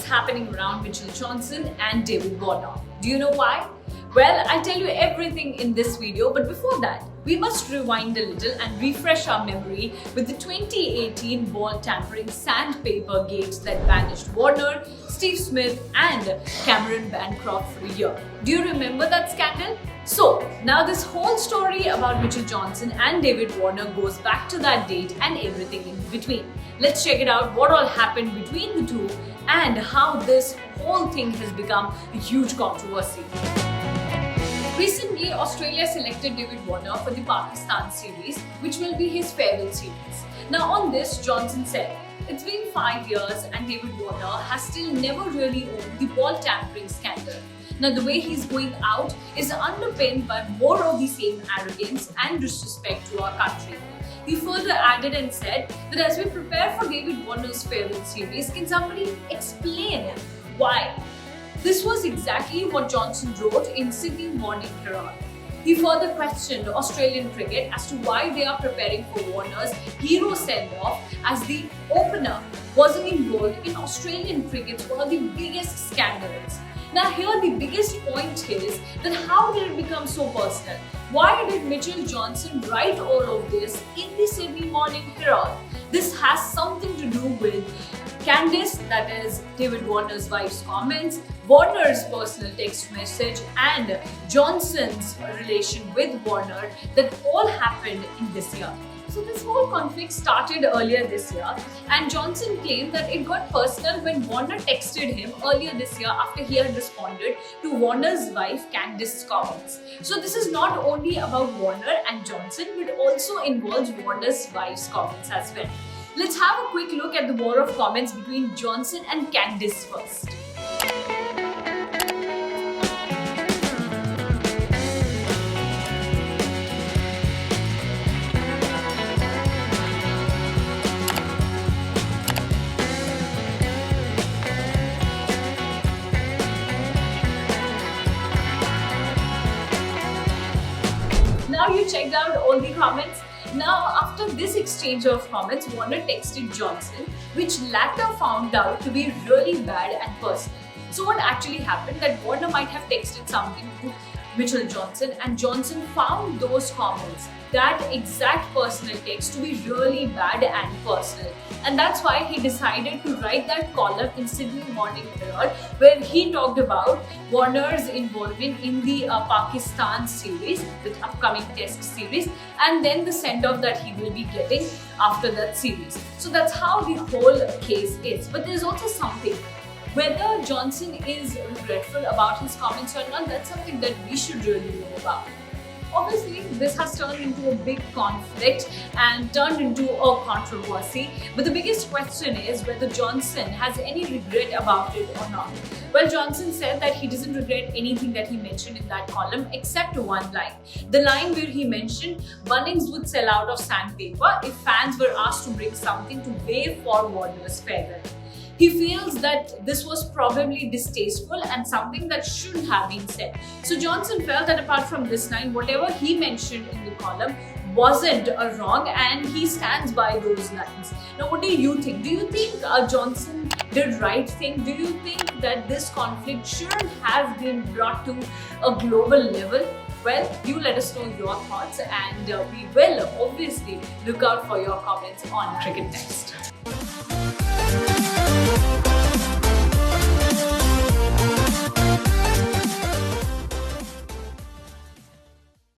happening around Mitchell Johnson and David Warner. Do you know why? Well, I'll tell you everything in this video, but before that, we must rewind a little and refresh our memory with the 2018 ball tampering Sandpaper gate that banished Warner, Steve Smith and Cameron Bancroft for a year. Do you remember that scandal? So, now this whole story about Mitchell Johnson and David Warner goes back to that date and everything in between. Let's check it out, what all happened between the two and how this whole thing has become a huge controversy. Recently, Australia selected David Warner for the Pakistan series, which will be his farewell series. Now on this, Johnson said, "It's been 5 years and David Warner has still never really owned the ball tampering scandal. Now the way he's going out is underpinned by more of the same arrogance and disrespect to our country." He further added and said that as we prepare for David Warner's farewell series, can somebody explain why? This was exactly what Johnson wrote in Sydney Morning Herald. He further questioned Australian cricket as to why they are preparing for Warner's hero send-off, as the opener wasn't involved in Australian cricket's one of the biggest scandals. Now here the biggest point is that how did it become so personal? Why did Mitchell Johnson write all of this in the Sydney Morning Herald? This has something to do with Candice, that is David Warner's wife's comments, Warner's personal text message and Johnson's relation with Warner that all happened in this year. So this whole conflict started earlier this year and Johnson claimed that it got personal when Warner texted him earlier this year after he had responded to Warner's wife Candice's comments. So this is not only about Warner and Johnson but also involves Warner's wife's comments as well. Let's have a quick look at the war of comments between Johnson and Candice first. Now you checked out all the comments. Now, after this exchange of comments, Warner texted Johnson, which latter found out to be really bad and personal. So what actually happened that Warner might have texted something to Mitchell Johnson and Johnson found those comments, that exact personal text, to be really bad and personal. And that's why he decided to write that column in Sydney Morning Herald where he talked about Warner's involvement in the Pakistan series, the upcoming test series, and then the send-off that he will be getting after that series. So that's how the whole case is. But there's also something. Whether Johnson is regretful about his comments or not, that's something that we should really know about. Obviously, this has turned into a big conflict and turned into a controversy. But the biggest question is whether Johnson has any regret about it or not. Well, Johnson said that he doesn't regret anything that he mentioned in that column except one line. The line where he mentioned Bunnings would sell out of Sandpaper if fans were asked to bring something to wave for Warner's farewell. He feels that this was probably distasteful and something that shouldn't have been said. So Johnson felt that apart from this line, whatever he mentioned in the column wasn't a wrong and he stands by those lines. Now what do you think? Do you think Johnson did right thing? Do you think that this conflict shouldn't have been brought to a global level? Well, you let us know your thoughts and we will obviously look out for your comments on CricketNext.